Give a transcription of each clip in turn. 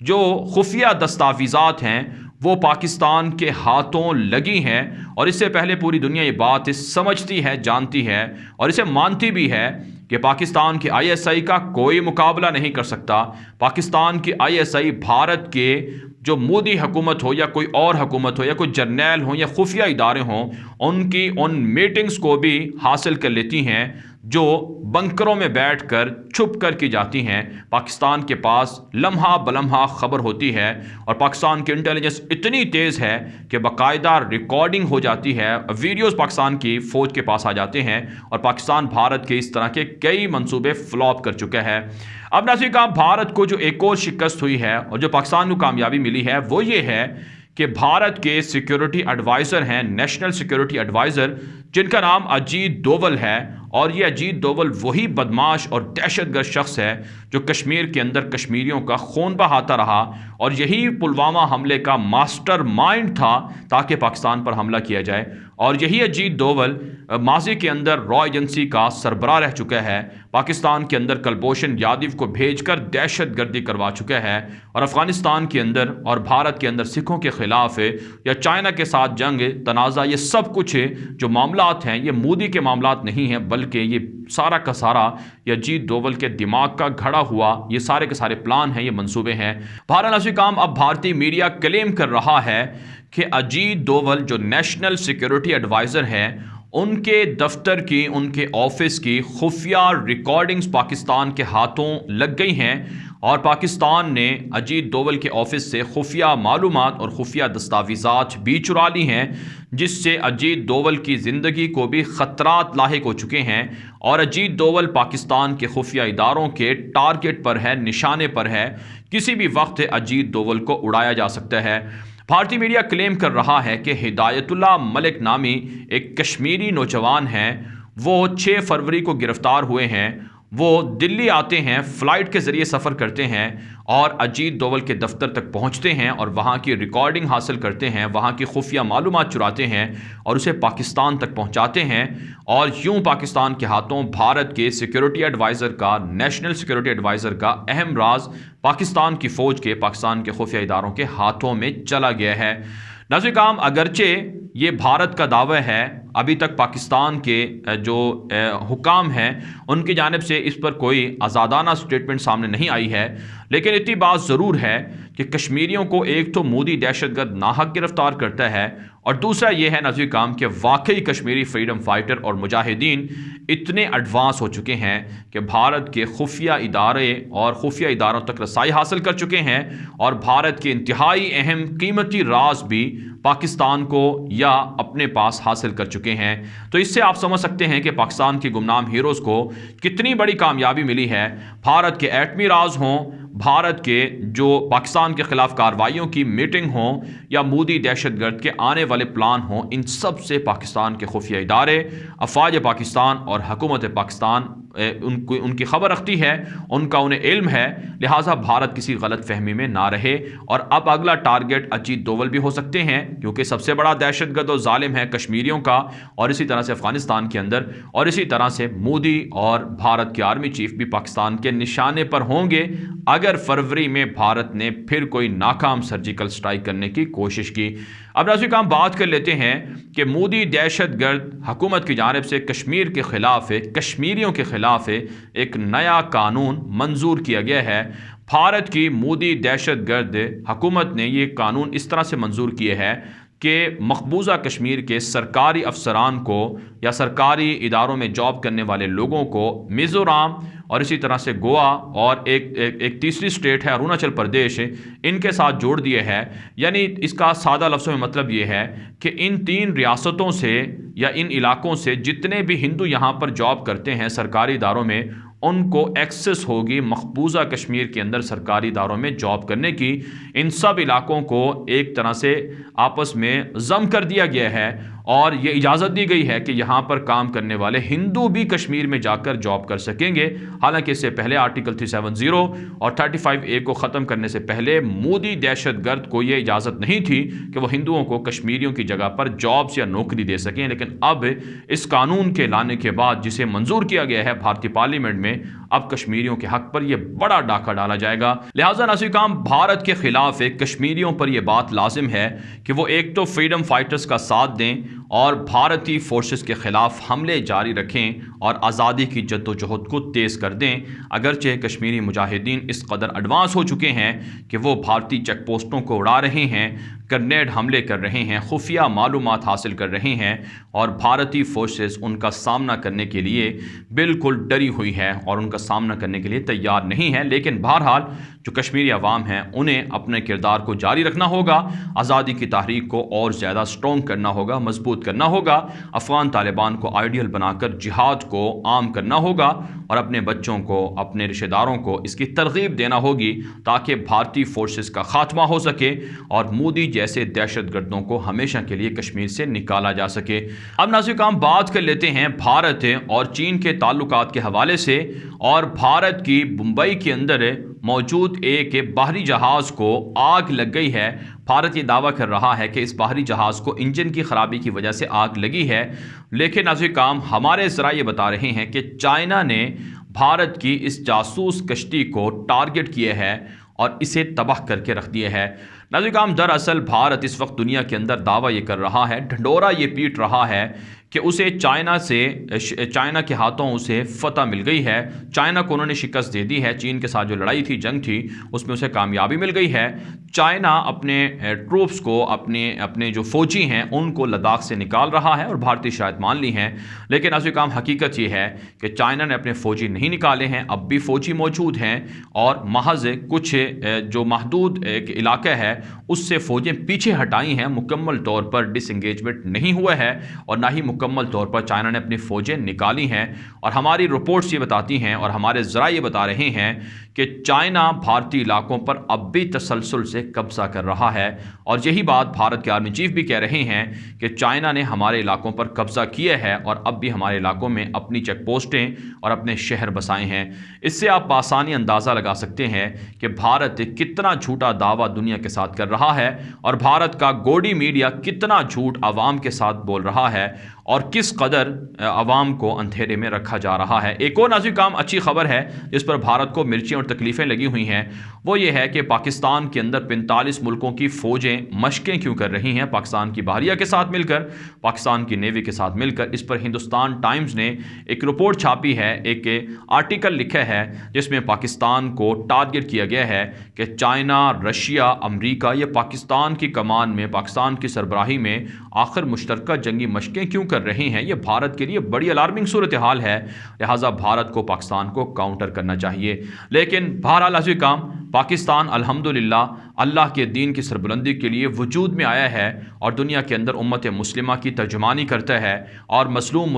جو خفیہ دستاویزات ہیں وہ پاکستان کے ہاتھوں لگی ہیں، اور اس سے پہلے پوری دنیا یہ بات سمجھتی ہے، جانتی ہے اور اسے مانتی بھی ہے کہ پاکستان کی آئی ایس آئی کا کوئی مقابلہ نہیں کر سکتا۔ پاکستان کی آئی ایس آئی بھارت کے جو مودی حکومت ہو یا کوئی اور حکومت ہو یا کوئی جرنیل ہوں یا خفیہ ادارے ہوں، ان کی ان میٹنگز کو بھی حاصل کر لیتی ہیں جو بنکروں میں بیٹھ کر چھپ کر کی جاتی ہیں۔ پاکستان کے پاس لمحہ بلمحہ خبر ہوتی ہے، اور پاکستان کی انٹیلیجنس اتنی تیز ہے کہ باقاعدہ ریکارڈنگ ہو جاتی ہے، ویڈیوز پاکستان کی فوج کے پاس آ جاتے ہیں، اور پاکستان بھارت کے اس طرح کے کئی منصوبے فلاپ کر چکا ہے۔ اب ناظرین کا بھارت کو جو ایک اور شکست ہوئی ہے اور جو پاکستان کو کامیابی ملی ہے وہ یہ ہے کہ بھارت کے سیکیورٹی ایڈوائزر ہیں، نیشنل سیکیورٹی ایڈوائزر، جن کا نام اجیت ڈوول ہے، اور یہ اجیت ڈوول وہی بدماش اور دہشت گرد شخص ہے جو کشمیر کے اندر کشمیریوں کا خون بہاتا رہا، اور یہی پلوامہ حملے کا ماسٹر مائنڈ تھا تاکہ پاکستان پر حملہ کیا جائے۔ اور یہی اجیت ڈوول ماضی کے اندر را ایجنسی کا سربراہ رہ چکا ہے، پاکستان کے اندر کلبھوشن یادو کو بھیج کر دہشت گردی کروا چکا ہے، اور افغانستان کے اندر اور بھارت کے اندر سکھوں کے خلاف یا چائنا کے ساتھ جنگ تنازع، یہ سب کچھ جو معاملات ہیں یہ مودی کے معاملات نہیں ہیں، بلکہ یہ سارا کا سارا یہ اجیت ڈوول کے دماغ کا گھڑا ہوا یہ سارے کے سارے پلان ہیں، یہ منصوبے ہیں۔ بہرحال ناظرین کام اب بھارتی میڈیا کلیم کر رہا ہے کہ اجیت ڈوول جو نیشنل سیکیورٹی ایڈوائزر ہیں، ان کے دفتر کی، ان کے آفس کی خفیہ ریکارڈنگز پاکستان کے ہاتھوں لگ گئی ہیں، اور پاکستان نے اجیت ڈوول کے آفس سے خفیہ معلومات اور خفیہ دستاویزات بھی چرا لی ہیں، جس سے اجیت ڈوول کی زندگی کو بھی خطرات لاحق ہو چکے ہیں، اور اجیت ڈوول پاکستان کے خفیہ اداروں کے ٹارگٹ پر ہے، نشانے پر ہے، کسی بھی وقت اجیت ڈوول کو اڑایا جا سکتا ہے۔ بھارتی میڈیا کلیم کر رہا ہے کہ ہدایت اللہ ملک نامی ایک کشمیری نوجوان ہیں، وہ 6 فروری کو گرفتار ہوئے ہیں، وہ دلی آتے ہیں، فلائٹ کے ذریعے سفر کرتے ہیں اور اجیت ڈوول کے دفتر تک پہنچتے ہیں اور وہاں کی ریکارڈنگ حاصل کرتے ہیں، وہاں کی خفیہ معلومات چراتے ہیں اور اسے پاکستان تک پہنچاتے ہیں، اور یوں پاکستان کے ہاتھوں بھارت کے سیکیورٹی ایڈوائزر کا، نیشنل سیکیورٹی ایڈوائزر کا اہم راز پاکستان کی فوج کے، پاکستان کے خفیہ اداروں کے ہاتھوں میں چلا گیا ہے۔ ناظرین کرام، اگرچہ یہ بھارت کا دعویٰ ہے، ابھی تک پاکستان کے جو حکام ہیں ان کی جانب سے اس پر کوئی آزادانہ سٹیٹمنٹ سامنے نہیں آئی ہے، لیکن اتنی بات ضرور ہے کہ کشمیریوں کو ایک تو مودی دہشت گرد ناحق گرفتار کرتا ہے، اور دوسرا یہ ہے ناظرین کرام کہ واقعی کشمیری فریڈم فائٹر اور مجاہدین اتنے ایڈوانس ہو چکے ہیں کہ بھارت کے خفیہ ادارے اور خفیہ اداروں تک رسائی حاصل کر چکے ہیں، اور بھارت کے انتہائی اہم قیمتی راز بھی پاکستان کو یا اپنے پاس حاصل کر چکے ہیں۔ تو اس سے آپ سمجھ سکتے ہیں کہ پاکستان کی گمنام ہیروز کو کتنی بڑی کامیابی ملی ہے۔ بھارت کے ایٹمی راز ہوں، بھارت کے جو پاکستان کے خلاف کارروائیوں کی میٹنگ ہوں، یا مودی دہشت گرد کے آنے والے پلان ہوں، ان سب سے پاکستان کے خفیہ ادارے، افواج پاکستان اور حکومت پاکستان ان کی خبر رکھتی ہے، ان کا انہیں علم ہے، لہٰذا بھارت کسی غلط فہمی میں نہ رہے۔ اور اب اگلا ٹارگٹ اجیت ڈوول بھی ہو سکتے ہیں، کیونکہ سب سے بڑا دہشت گرد و ظالم ہے کشمیریوں کا، اور اسی طرح سے افغانستان کے اندر، اور اسی طرح سے مودی اور بھارت کے آرمی چیف بھی پاکستان کے نشانے پر ہوں گے اگر فروری میں بھارت نے پھر کوئی ناکام سرجیکل سٹرائک کرنے کی کوشش کی۔ اب ناظرین ہم بات کر لیتے ہیں کہ مودی دہشت گرد حکومت کی جانب سے کشمیر کے خلاف، کشمیریوں کے خلاف ایک نیا قانون منظور کیا گیا ہے۔ بھارت کی مودی دہشت گرد حکومت نے یہ قانون اس طرح سے منظور کیا ہے کہ مقبوضہ کشمیر کے سرکاری افسران کو یا سرکاری اداروں میں جاب کرنے والے لوگوں کو میزورام اور اسی طرح سے گوا اور ایک تیسری اسٹیٹ ہے اروناچل پردیش، ان کے ساتھ جوڑ دیے ہے۔ یعنی اس کا سادہ لفظوں میں مطلب یہ ہے کہ ان 3 ریاستوں سے یا ان علاقوں سے جتنے بھی ہندو یہاں پر جاب کرتے ہیں سرکاری اداروں میں، ان کو ایکسس ہوگی مقبوضہ کشمیر کے اندر سرکاری اداروں میں جاب کرنے کی۔ ان سب علاقوں کو ایک طرح سے آپس میں ضم کر دیا گیا ہے، اور یہ اجازت دی گئی ہے کہ یہاں پر کام کرنے والے ہندو بھی کشمیر میں جا کر جاب کر سکیں گے۔ حالانکہ اس سے پہلے آرٹیکل 370 اور 35A کو ختم کرنے سے پہلے مودی دہشت گرد کو یہ اجازت نہیں تھی کہ وہ ہندوؤں کو کشمیریوں کی جگہ پر جابز یا نوکری دے سکیں، لیکن اب اس قانون کے لانے کے بعد جسے منظور کیا گیا ہے بھارتی پارلیمنٹ میں، اب کشمیریوں کے حق پر یہ بڑا ڈاکہ ڈالا جائے گا۔ لہٰذا ناظرین کرام، بھارت کے خلاف کشمیریوں پر یہ بات لازم ہے کہ وہ ایک تو فریڈم فائٹرز کا ساتھ دیں اور بھارتی فورسز کے خلاف حملے جاری رکھیں اور آزادی کی جدوجہد کو تیز کر دیں۔ اگرچہ کشمیری مجاہدین اس قدر ایڈوانس ہو چکے ہیں کہ وہ بھارتی چیک پوسٹوں کو اڑا رہے ہیں، گرنیڈ حملے کر رہے ہیں، خفیہ معلومات حاصل کر رہے ہیں، اور بھارتی فورسز ان کا سامنا کرنے کے لیے بالکل ڈری ہوئی ہے اور ان کا سامنا کرنے کے لیے تیار نہیں ہے۔ لیکن بہرحال جو کشمیری عوام ہیں انہیں اپنے کردار کو جاری رکھنا ہوگا، آزادی کی تحریک کو اور زیادہ سٹرونگ کرنا ہوگا، مضبوط کرنا ہوگا، افغان طالبان کو آئیڈیل بنا کر جہاد کو عام کرنا ہوگا اور اپنے بچوں کو، اپنے رشتہ داروں کو اس کی ترغیب دینا ہوگی تاکہ بھارتی فورسز کا خاتمہ ہو سکے اور مودی جیسے دہشت گردوں کو ہمیشہ کے لیے کشمیر سے نکالا جا سکے۔ اب ناظرین کرام، بات کر لیتے ہیں بھارت اور چین کے تعلقات کے حوالے سے، اور بھارت کی ممبئی کے اندر موجود ایک بحری جہاز کو آگ لگ گئی ہے۔ بھارت یہ دعویٰ کر رہا ہے کہ اس بحری جہاز کو انجن کی خرابی کی وجہ سے آگ لگی ہے، لیکن ناظرین کرام، ہمارے ذرائع یہ بتا رہے ہیں کہ چائنا نے بھارت کی اس جاسوس کشتی کو ٹارگٹ کیا ہے اور اسے تباہ کر کے رکھ دیا ہے۔ ناظرین کرام، دراصل بھارت اس وقت دنیا کے اندر دعویٰ یہ کر رہا ہے، ڈھنڈورا یہ پیٹ رہا ہے کہ اسے چائنا کے ہاتھوں اسے فتح مل گئی ہے، چائنا کو انہوں نے شکست دے دی ہے، چین کے ساتھ جو لڑائی تھی، جنگ تھی، اس میں اسے کامیابی مل گئی ہے۔ چائنا اپنے ٹروپس کو، اپنے جو فوجی ہیں ان کو لداخ سے نکال رہا ہے اور بھارتی شاید مان لی ہیں، لیکن ناظرین کرام حقیقت یہ ہے کہ چائنا نے اپنے فوجی نہیں نکالے ہیں، اب بھی فوجی موجود ہیں اور محض کچھ جو محدود ایک علاقہ ہے اس سے فوجیں پیچھے ہٹائی ہیں، مکمل طور پر ڈس انگیجمنٹ نہیں ہوا ہے اور نہ ہی مکمل طور پر چائنا نے اپنی فوجیں نکالی ہیں۔ اور ہماری رپورٹس یہ بتاتی ہیں اور ہمارے ذرائع یہ بتا رہے ہیں کہ چائنا بھارتی علاقوں پر اب بھی تسلسل سے قبضہ کر رہا ہے، اور یہی بات بھارت کے آرمی چیف بھی کہہ رہے ہیں کہ چائنا نے ہمارے علاقوں پر قبضہ کیا ہے اور اب بھی ہمارے علاقوں میں اپنی چیک پوسٹیں اور اپنے شہر بسائے ہیں۔ اس سے آپ بآسانی اندازہ لگا سکتے ہیں کہ بھارت کتنا جھوٹا دعویٰ دنیا کے ساتھ کر رہا ہے اور بھارت کا گوڈی میڈیا کتنا جھوٹ عوام کے ساتھ بول رہا ہے اور کس قدر عوام کو اندھیرے میں رکھا جا رہا ہے۔ ایک اور ناظرین کرام اچھی خبر ہے جس پر بھارت کو مرچیں اور تکلیفیں لگی ہوئی ہیں، وہ یہ ہے کہ پاکستان کے اندر 45 ملکوں کی فوجیں مشقیں کیوں کر رہی ہیں پاکستان کی بحریہ کے ساتھ مل کر، پاکستان کی نیوی کے ساتھ مل کر۔ اس پر ہندوستان ٹائمز نے ایک رپورٹ چھاپی ہے، ایک آرٹیکل لکھا ہے جس میں پاکستان کو ٹارگٹ کیا گیا ہے کہ چائنا، رشیا، امریکہ یہ پاکستان کی کمان میں، پاکستان کی سربراہی میں آخر مشترکہ جنگی مشقیں کیوں کر رہے ہیں۔ یہ بھارت کے لیے بڑی الارمنگ صورتحال ہے، لہٰذا بھارت کو پاکستان کو کاؤنٹر کرنا چاہیے۔ لیکن بہرحال ناظرین کرام، پاکستان الحمدللہ اللہ کے دین کی سربلندی کے لیے وجود میں آیا ہے اور دنیا کے اندر امت مسلمہ کی ترجمانی کرتا ہے اور مظلوم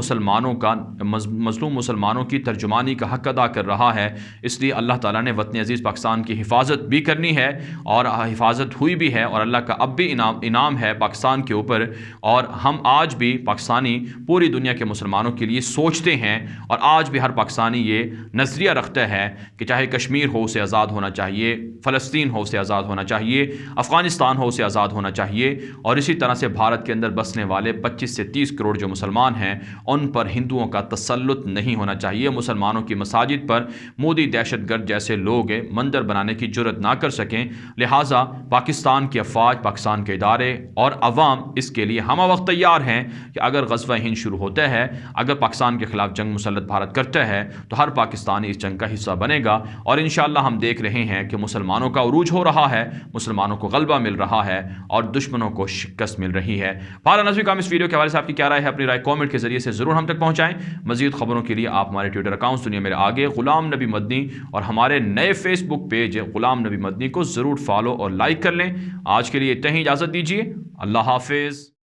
مسلمانوں کی ترجمانی کا حق ادا کر رہا ہے۔ اس لیے اللہ تعالیٰ نے وطن عزیز پاکستان کی حفاظت بھی کرنی ہے اور حفاظت ہوئی بھی ہے، اور اللہ کا اب بھی انعام ہے پاکستان کے اوپر، اور ہم آج بھی پاکستانی پوری دنیا کے مسلمانوں کے لیے سوچتے ہیں، اور آج بھی ہر پاکستانی یہ نظریہ رکھتا ہے کہ چاہے کشمیر ہو اسے آزاد ہونا چاہیے، فلسطین ہو اسے آزاد ہونا چاہیے، افغانستان ہو اسے آزاد ہونا چاہیے، اور اسی طرح سے بھارت کے اندر بسنے والے 25 سے 30 کروڑ جو مسلمان ہیں ان پر ہندوؤں کا تسلط نہیں ہونا چاہیے، مسلمانوں کی مساجد پر مودی دہشت گرد جیسے لوگ مندر بنانے کی جرت نہ کر سکیں۔ لہٰذا پاکستان کی افواج، پاکستان کے ادارے اور عوام اس کے لیے ہمہ وقت تیار ہیں کہ اگر غزوہ ہند شروع ہوتا ہے، اگر پاکستان کے خلاف جنگ مسلط بھارت کرتا ہے تو ہر پاکستانی اس جنگ کا حصہ بنے گا، اور انشاءاللہ ہم دیکھ رہے ہیں کہ مسلمانوں کا عروج ہو رہا ہے، مسلمانوں کو غلبہ مل رہا ہے اور دشمنوں کو شکست مل رہی ہے۔ بہرحال ناظرین کرام، اس ویڈیو کے حوالے سے آپ کی کیا رائے ہے؟ اپنی رائے کامنٹ کے ذریعے سے ضرور ہم تک پہنچائیں۔ مزید خبروں کے لیے آپ ہمارے ٹویٹر اکاؤنٹس دنیا میرے آگے، غلام نبی مدنی، اور ہمارے نئے فیس بک پیج غلام نبی مدنی کو ضرور فالو اور لائک کر لیں۔ آج کے لیے اتنا ہی، اجازت دیجیے، اللہ حافظ۔